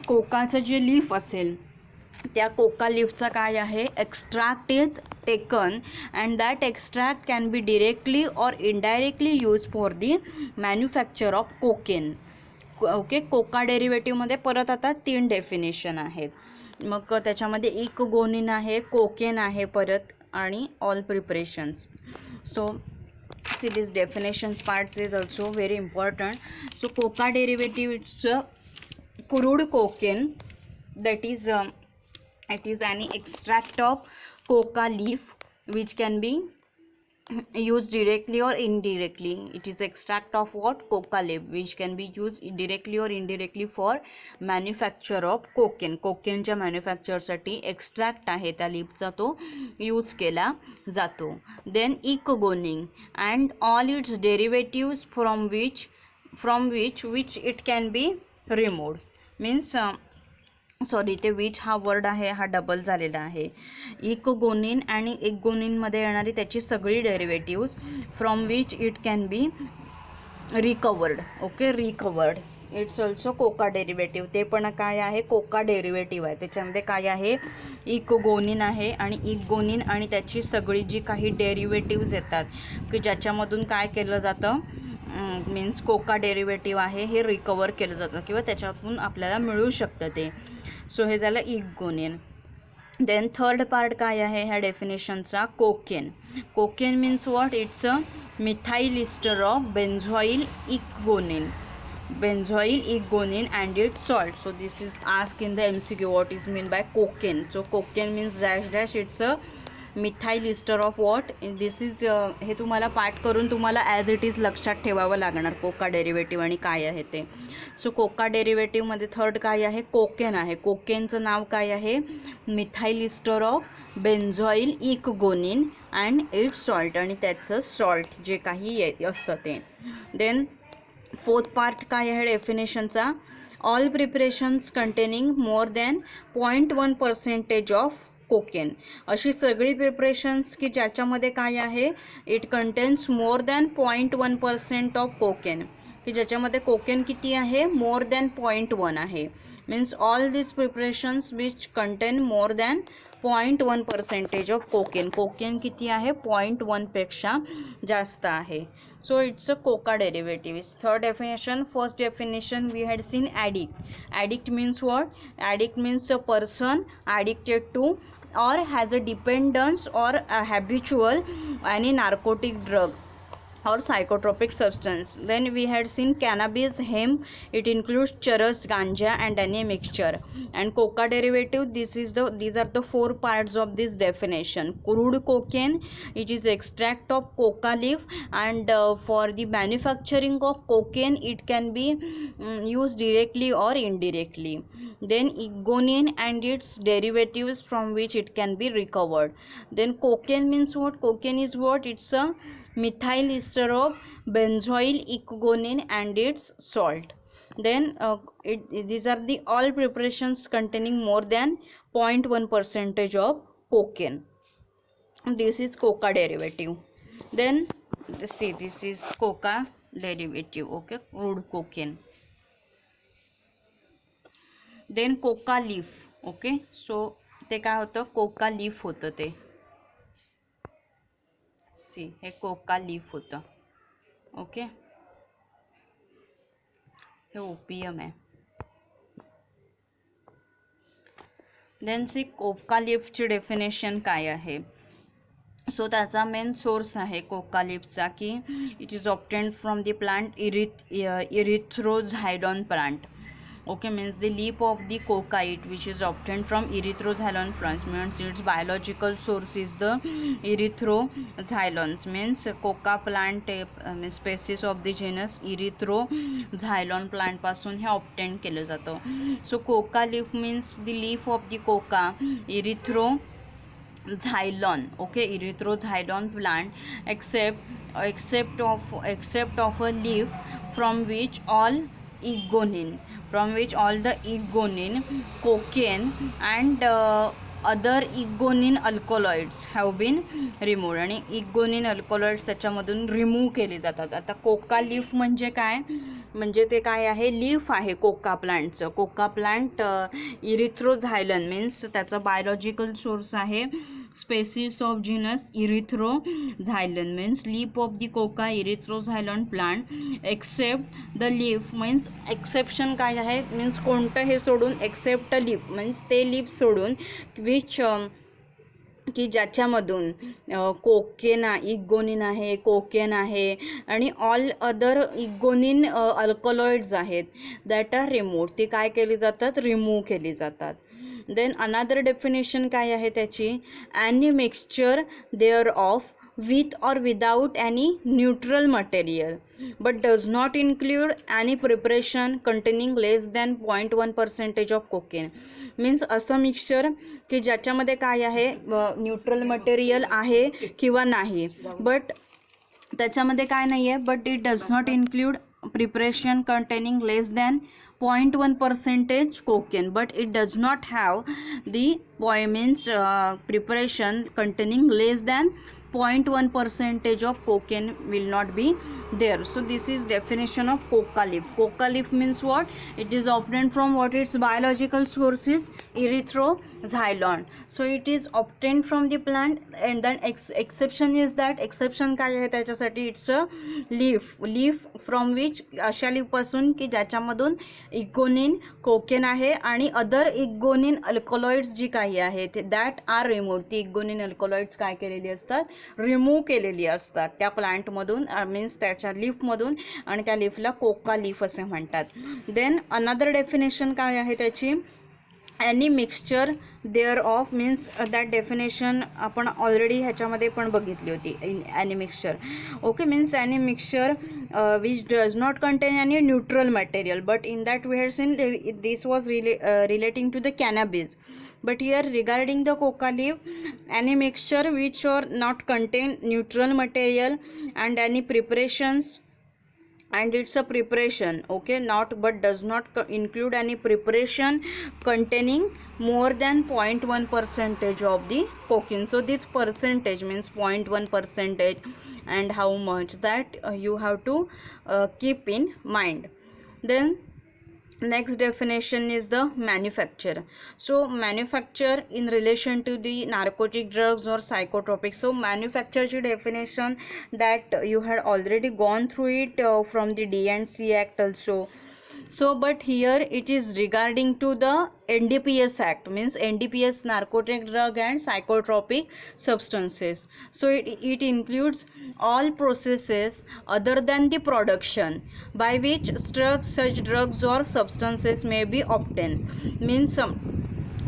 कोकाचं जे लीफ असेल त्या कोका लीफचा काय आहे, extract is taken and that extract can be directly और indirectly use for the manufacture of cocaine. Okay, coca डेरिव्हेटिव्हमध्ये परत आता 3 डेफिनेशन आहेत. मग त्याच्यामध्ये इकगोनिन आहे, कोकेन आहे परत, आणि all preparations. So see this definitions parts is also very important. So coca derivative, it's crude cocaine, that is it is any extract of coca leaf which can be used directly or indirectly. It is extract of what, coca leaf, which can be used directly or indirectly for manufacture of cocaine. कोकेनच्या मॅन्युफॅक्चरसाठी extract आहे त्या लीफचा तो use केला जातो. Then ecgonine and all its derivatives from which it can be removed. Means sorry, ते which हा वर्ड आहे हा डबल झालेला आहे. इकगोनिन आणि इकगोनिनमध्ये येणारी त्याची सगळी derivatives from which it can be recovered. Okay, recovered it's also Coca derivative. ते पण काय आहे, कोका डेरिव्हेटिव्ह आहे. त्याच्यामध्ये काय आहे, इकगोनिन आहे, आणि इकगोनिन आणि त्याची सगळी जी काही डेरिव्हेटिव्ज येतात की ज्याच्यामधून काय केलं जातं, मीन्स कोका डेरिव्हेटिव्ह आहे हे रिकवर केलं जातं किंवा त्याच्यातून आपल्याला मिळू शकतं ते. सो हे झालं इकगोनिन. देन थर्ड पार्ट काय आहे ह्या डेफिनेशनचा, cocaine. Cocaine means what, it's a methyl ester of benzoyl ecgonine, benzoyl icogonin and its salt. So this is asked in the MCQ, what is mean by cocaine. So cocaine means dash dash, it's a methyl ester of what. This is हे तुम्हाला पाठ करून तुम्हाला as it is लक्षात ठेवावं लागणार Coca derivative आणि काय आहे ते. सो कोका डेरिव्हेटिव्हमध्ये थर्ड काय आहे, कोकेन आहे. कोकेनचं नाव काय आहे, methyl ester of benzoyl ecgonine and its salt, आणि त्याचं सॉल्ट जे काही असतं ते. देन फोर्थ पार्ट काय आहे डेफिनेशनचा, all preparations containing more than 0.1% of cocaine. अशी सगळी प्रिपरेशन्स की ज्याच्यामध्ये काय आहे, it contains more than 0.1% of cocaine, की ज्याच्यामध्ये कोकेन किती आहे, मोर दॅन 0.1 आहे. Means all this preparations which contain more than 0.1% of cocaine. Cocaine किती आहे, 0.1 पेक्षा जास्त आहे. So it's a coca derivative. Third definition, first definition we had seen addict. Addict means what, addict means a person addicted to or has a dependence or a habitual any narcotic drug or psychotropic substance. Then we had seen cannabis, hemp, it includes charas, ganja and any mixture. And coca derivative, these are the 4 parts of this definition. Crude cocaine, it is extract of coca leaf, and for the manufacturing of cocaine it can be used directly or indirectly. Then icogonin and its derivatives from which it can be recovered. Then cocaine means what, cocaine is what, it's a methyl ester of benzoyl icogonin and its salt. Then these are the all preparations containing more than 0.1% of cocaine. This is coca derivative. Then see, this is coca derivative. Okay, crude cocaine. Then coca leaf. Okay, so ते काय होतं, Coca leaf होतं ते. See, हे coca leaf होतं. Okay, हे opium आहे. Then see, coca लीफची डेफिनेशन काय आहे. सो त्याचा मेन सोर्स आहे कोका लीफचा की it is obtained from the plant erythroxylon plant. Okay, means the leaf of the cocaite which is obtained from erythroxylon plants, means its biological source is the erythroxylons, means coca plant species of the genus erythroxylon plant पासून हे obtain केलं जातं. So coca leaf means the leaf of the coca xylon, okay, erythroxylon plant, except of a leaf from which all the egonin, cocaine and other egonin alkaloids have been removed. आणि इगोनिन alkaloids त्याच्यामधून remove केले जातात. आता Coca leaf म्हणजे काय, म्हणजे ते काय आहे, लीफ आहे कोका प्लांटचं. कोका प्लांट इरिथ्रोझायलन मीन्स त्याचा बायोलॉजिकल सोर्स आहे species of genus erythroxylon means leaf of the coca erythroxylon plant except the leaf means exception काय आहे, मीन्स कोणतं हे सोडून, एक्सेप्ट लीफ मीन्स ते लीफ सोडून विच की ज्याच्यामधून इगोनिन आहे, कोकेन आहे आणि ऑल अदर इगोनिन अल्कलॉइड्स आहेत दॅट आर रिमूव्ड, ती काय केली जातात, रिमूव्ह केली जातात. देन अनदर डेफिनेशन काय आहे त्याची, any mixture thereof with or without any neutral material but does not include any preparation containing less than 0.1% of cocaine. Means असं मिक्सचर की ज्याच्यामध्ये काय आहे, न्यूट्रल मटेरियल आहे किंवा नाही, बट त्याच्यामध्ये काय नाही आहे, but it does not include preparation containing less than 0.1% cocaine, but it does not have the means preparation containing less than 0.1% of cocaine will not be there. So this is definition of coca leaf. Coca leaf means what? It is obtained from what its biological source is erythroxylon. So it is obtained from the plant, and then exception is that, exception काय आहे त्याच्यासाठी, it's a leaf from which, अशा leaf पासून की ज्याच्यामधून इगोनिन, cocaine आहे आणि other ecgonine alkaloids जी काही आहेत दॅट आर रिमूव्ड, ती इगोनिन अल्कलॉइड्स काय केलेली असतात, रिमूव्ह केलेली असतात त्या प्लांटमधून, मीन्स त्याच्या लीफमधून, आणि त्या लीफला कोका लीफ असे म्हणतात. देन अनदर डेफिनेशन काय आहे त्याची, any mixture thereof means that definition आपण ऑलरेडी ह्याच्यामध्ये पण बघितली होती, any mixture, okay, means any mixture which does not contain any neutral material, but in that we had seen this was relating to the cannabis. But here regarding the coca leaf, any mixture which or not contain neutral material and any preparations, and it's a preparation, okay, not but does not include any preparation containing more than 0.1% of the cocaine. So this percentage means 0.1%, and how much that you have to keep in mind. Then next definition is the manufacture. So manufacture in relation to the narcotic drugs or psychotropics. So manufacture definition that you had already gone through it from the D&C Act also. So but here it is regarding to the NDPS Act, means NDPS, narcotic drug and psychotropic substances. So it includes all processes other than the production by which such drugs or substances may be obtained. Means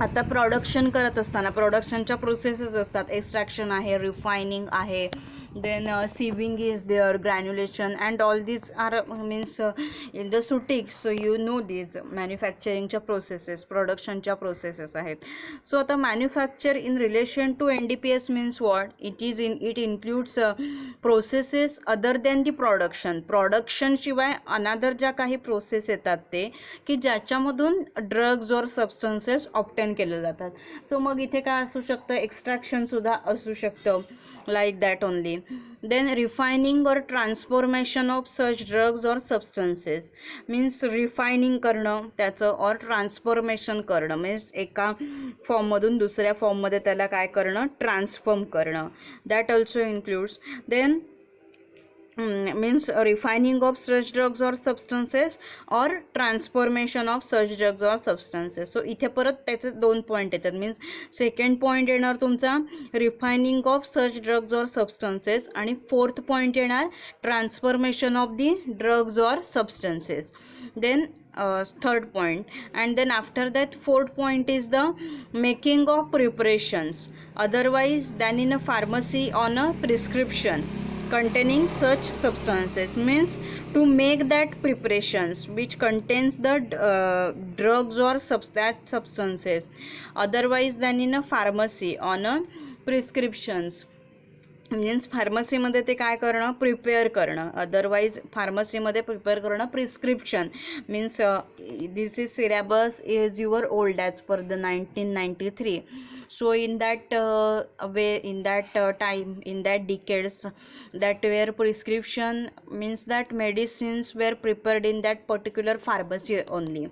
आता production करत असताना प्रोडक्शनच्या processes असतात, extraction आहे, refining आहे, then sieving is there, granulation, and all these are means in the sutics. So you know these manufacturing च्या processes, production च्या processes आहेत. So आता manufacture in relation to NDPS means what? It includes processes other than the production शिवाय अनादर ज्या काही process येतात ते की ज्याच्यामधून ड्रग्ज और सबस्टन्सेस ऑब्टेन केले जातात. सो मग इथे काय असू शकतं, एक्स्ट्रॅक्शन सुद्धा असू शकतं, like that only. Then refining or transformation of such drugs or substances means refining करणं त्याचं, or transformation करणं means एका फॉर्ममधून दुसऱ्या फॉर्ममध्ये त्याला काय करणं, ट्रान्सफॉर्म करणं, that also includes. Then means refining of such drugs or substances or transformation of such drugs or substances. So इथे परत त्याचे दोन पॉईंट येतात. मीन्स सेकंड पॉईंट येणार तुमचा रिफायनिंग ऑफ सच ड्रग्ज और सबस्टन्सेस, आणि फोर्थ पॉईंट येणार ट्रान्सफॉर्मेशन ऑफ दी ड्रग्ज और substances. Then third point, and then after that fourth point is the making of preparations otherwise than in a pharmacy on a prescription containing such substances, means to make that preparations which contains the drugs or substances otherwise than in a pharmacy on a prescriptions means फार्मसीमध्ये ते काय करणं, prepare करणं. Otherwise फार्मसीमध्ये prepare करणं prescription means this is syllabus is your old as per the 1993. So in that way, in that time, in that decades, that where prescription means that medicines were prepared in that particular pharmacy only.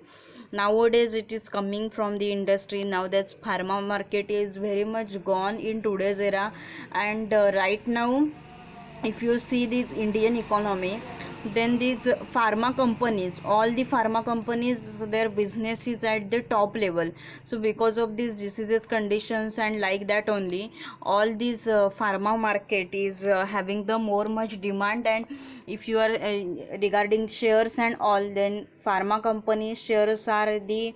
Nowadays it is coming from the industry. Now that pharma market is very much gone in today's era, and right now if you see this Indian economy, then these pharma companies, all the pharma companies, their business is at the top level. So because of these diseases conditions and like that only, all these pharma market is having the more much demand. And if you are regarding shares and all, then pharma company shares are the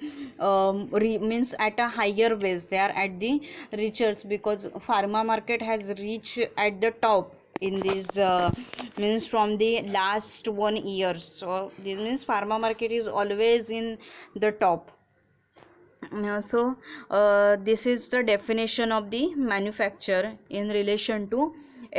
means at a higher base, they are at the richest, because pharma market has reached at the top in this means from the last 1 year. So this means pharma market is always in the top. So this is the definition of the manufacture in relation to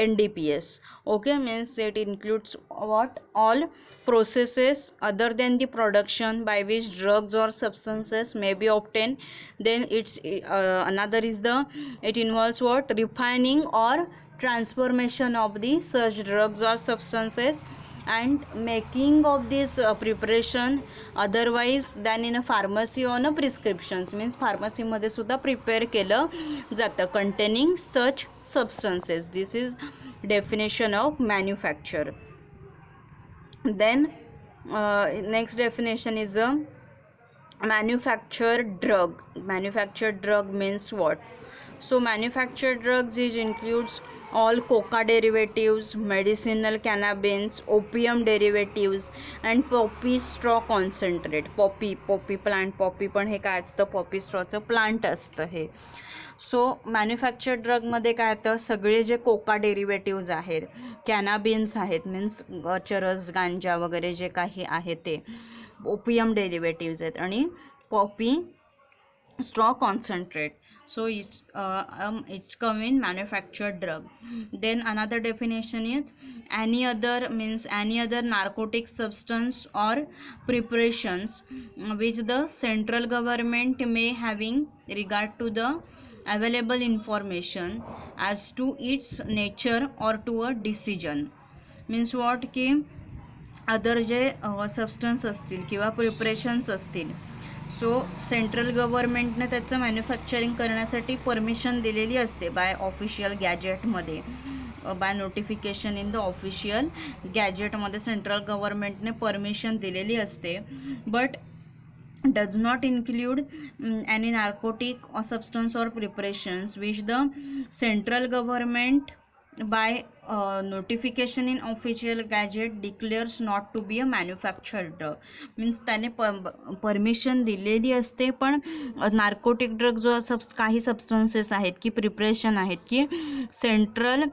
NDPS. Okay, means it includes what all processes other than the production by which drugs or substances may be obtained. Then it's another is the, it involves what, refining or transformation of the such drugs or substances and making of this preparation otherwise than in a pharmacy on a prescriptions. Means pharmacy मध्ये सुद्धा prepare केलं जातं containing such substances. This is definition of manufacture. Then next definition is a manufactured drug. Manufactured drug means what? So manufactured drugs is includes all coca derivatives, medicinal cannabis, opium derivatives and poppy straw concentrate. poppy plant, poppy पण हे काय असतं, poppy strawचं plant असतं हे. So manufactured ड्रगमध्ये काय येतं, सगळे जे कोका डेरिव्हेटिव्ज आहेत, कॅनाबिन्स आहेत मीन्स चरस, गांजा वगैरे जे काही आहे ते, ओपियम डेरिव्हेटिव्ज आहेत आणि Poppy straw concentrate. So it's come in manufactured drug. Then another definition is any other, means any other narcotic substance or preparations which the central government may having regard to the available information as to its nature or to a decision. Means what की other जे substance असतील किंवा preparations असतील, so central गव्हर्नमेंटने त्याचं manufacturing करण्यासाठी permission दिलेली असते बाय ऑफिशियल गॅजेटमध्ये, by notification in the official गॅजेटमध्ये सेंट्रल गव्हर्नमेंटने परमिशन दिलेली असते. But does not include any narcotic or substance or preparations which the central government by notification in official gazette declares not to be a manufactured drug. Means त्याने permission दिलेली असते, पण narcotic drug जो काही substances आहेत की preparation आहेत की सेंट्रल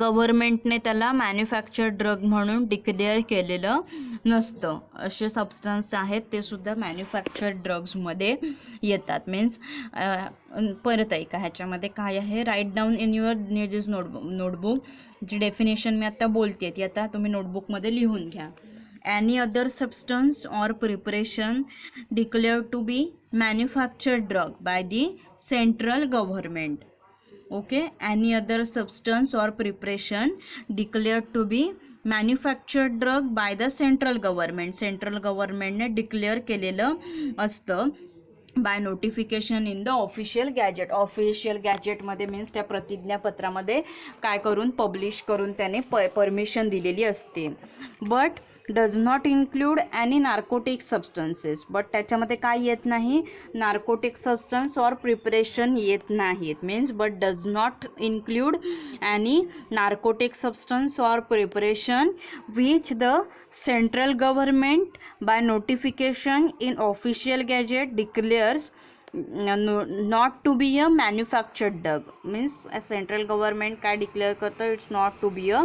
गव्हर्नमेंटने त्याला मॅन्युफॅक्चर्ड ड्रग म्हणून डिक्लेअर केलेलं नसतं. असे सबस्टन्स आहेत ते सुद्धा मॅन्युफॅक्चर्ड ड्रग्समध्ये येतात. मीन्स परत ऐका, ह्याच्यामध्ये काय आहे, right down in your news notebook. जी डेफिनेशन मी आता बोलते ती आता तुम्ही नोटबुकमध्ये लिहून घ्या. any other substance or preparation declared to be manufactured drug by the central government. Okay, any other substance or preparation declared to be manufactured drug by the central government. central government ने declare केलेलं असतं by notification in the official gazette. Official गॅजेटमध्ये means त्या प्रतिज्ञापत्रामध्ये काय करून publish करून त्याने परमिशन दिलेली असते. But does not include any narcotic substances. But त्याच्यामध्ये काय येत नाही, नार्कोटिक सबस्टन्स ऑर प्रिपरेशन येत नाहीत. Means but does not include any narcotic substance or preparation which the central government by notification in official gazette declares not to be a manufactured drug. means central government काय declare करतं, it's not to be a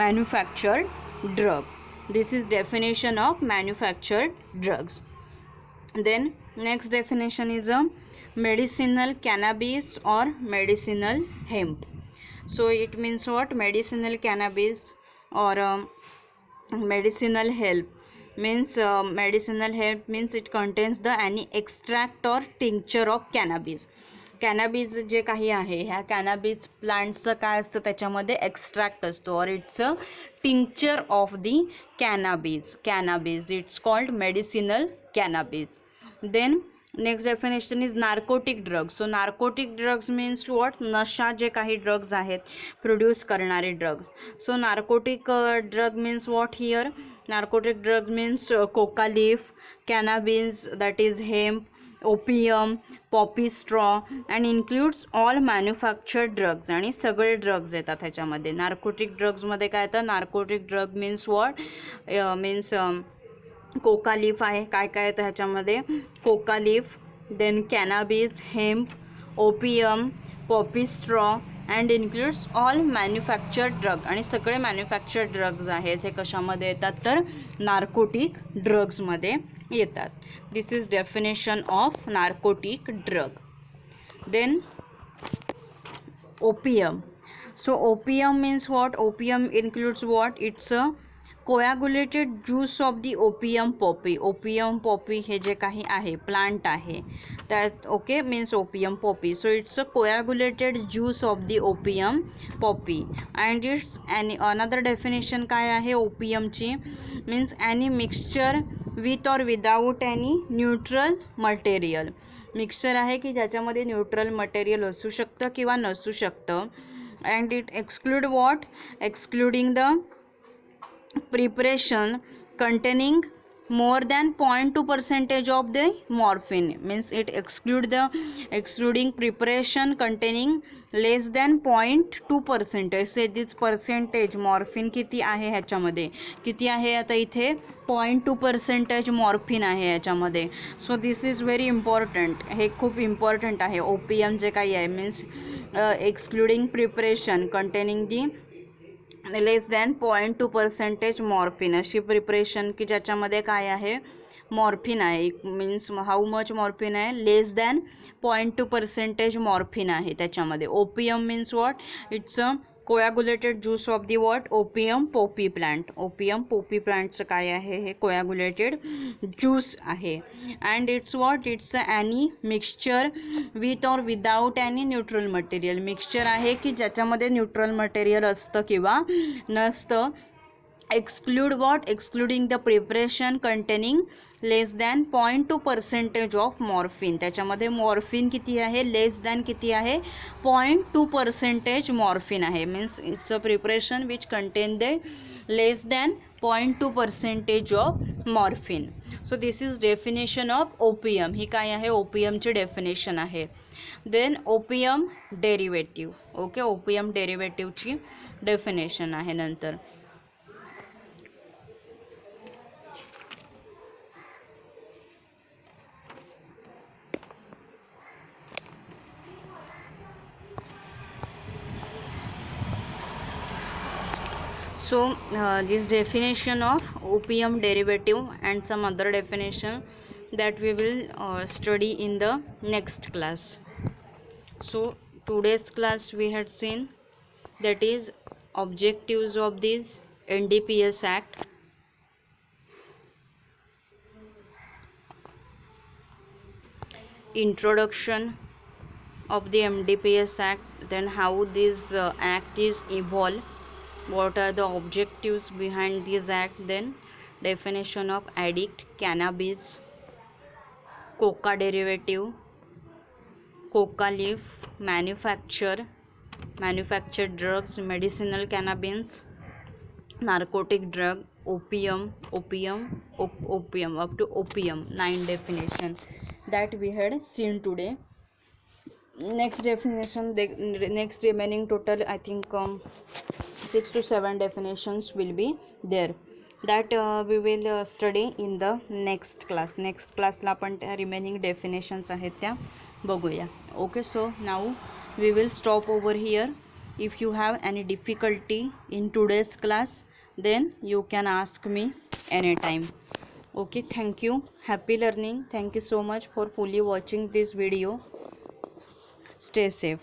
manufactured drug. This is definition of manufactured drugs. Then next definition is a medicinal cannabis or medicinal hemp. So it means what? Medicinal cannabis or medicinal help means medicinal help means it contains the any extract or tincture of cannabis. Cannabis जे काही आहे ह्या cannabis प्लांटचं काय असतं त्याच्यामध्ये extract असतो और it's a tincture of the cannabis it's called medicinal cannabis. Then next definition is narcotic drugs. So narcotic drugs means what? नशा जे काही ड्रग्ज आहेत प्रोड्यूस करणारे drugs. So narcotic drug means what here? Narcotic drug means coca leaf, cannabis that is hemp, opium, poppy straw and includes all manufactured drugs. आणि सगळे drugs येतात ह्याच्यामध्ये. Narcotic ड्रग्जमध्ये काय येतं? Narcotic drug means what? Means coca leaf आहे. काय काय येतं ह्याच्यामध्ये? Coca leaf, then cannabis, hemp, opium, poppy straw and includes all manufactured drug. आणि सगळे मॅन्युफॅक्चर्ड ड्रग्ज आहेत हे कशामध्ये येतात? तर नार्कोटिक ड्रग्समध्ये येतात. This is definition of narcotic drug. Then opium. So opium means what? Opium includes what? It's a coagulated juice of the opium poppy. Opium poppy हे जे काही आहे प्लांट आहे त्यात okay means opium poppy. So it's a coagulated juice of the opium poppy and it's any another definition काय आहे ओपियमची? Means any mixture with or without any neutral material. Mixture आहे की ज्याच्यामध्ये न्यूट्रल मटेरियल असू शकतं किंवा नसू शकतं. And it exclude what? Excluding the preparation containing more than 0.2% of the morphine. Means it excluding preparation containing less than 0.2%. Say this percentage morphine किती आहे ह्याच्यामध्ये? किती आहे आता इथे? 0.2% मॉर्फिन आहे ह्याच्यामध्ये. So this is very important. हे खूप इम्पॉर्टंट आहे. ओपियम जे काही आहे मीन्स एक्सक्लुडिंग प्रिपरेशन कंटेनिंग दी लेस दॅन 0.2% मॉर्फिन. अशी प्रिपरेशन की ज्याच्यामध्ये काय आहे? मॉर्फिन आहे. मीन्स हाऊ मच मॉर्फिन आहे? लेस दॅन 0.2% मॉर्फिन आहे त्याच्यामध्ये. Opium means what? It's a coagulated juice of the what? Opium poppy plant. Opium poppy प्लांटचं काय आहे? हे कोॲग्युलेटेड ज्यूस आहे. And it's what? It's any mixture with or without any neutral material. Mixture आहे की ज्याच्यामध्ये न्यूट्रल मटेरियल असतं किंवा नसतं. Exclude what? Excluding the preparation containing less than 0.2% of morphine. त्याच्यामध्ये मॉर्फिन किती आहे? लेस दॅन किती आहे? 0.2% मॉर्फिन आहे. Means it's a preparation which contain the less than 0.2% of morphine. So this is definition of opium. ही काय आहे? ओपियमची डेफिनेशन आहे. Then opium derivative. Okay opium डेरिवेटिव्हची डेफिनेशन आहे नंतर. So this definition of opium derivative and some other definition that we will study in the next class. So today's class we had seen that is objectives of this NDPS Act, introduction of the NDPS Act, then how this act is evolved, what are the objectives behind this act, then definition of addict, cannabis, coca derivative, coca leaf, manufactured drugs, medicinal cannabis, narcotic drug, opium up to opium. 9 definition that we had seen today. Next definition, next remaining total I think 6 to 7 definitions will be there that we will study in the next class. Next classला आपण त्या remaining definitions आहेत त्या बघूया. Okay so now we will stop over here. If you have any difficulty in today's class then you can ask me anytime. Okay, thank you. Happy learning. Thank you so much for fully watching this video. Stay safe.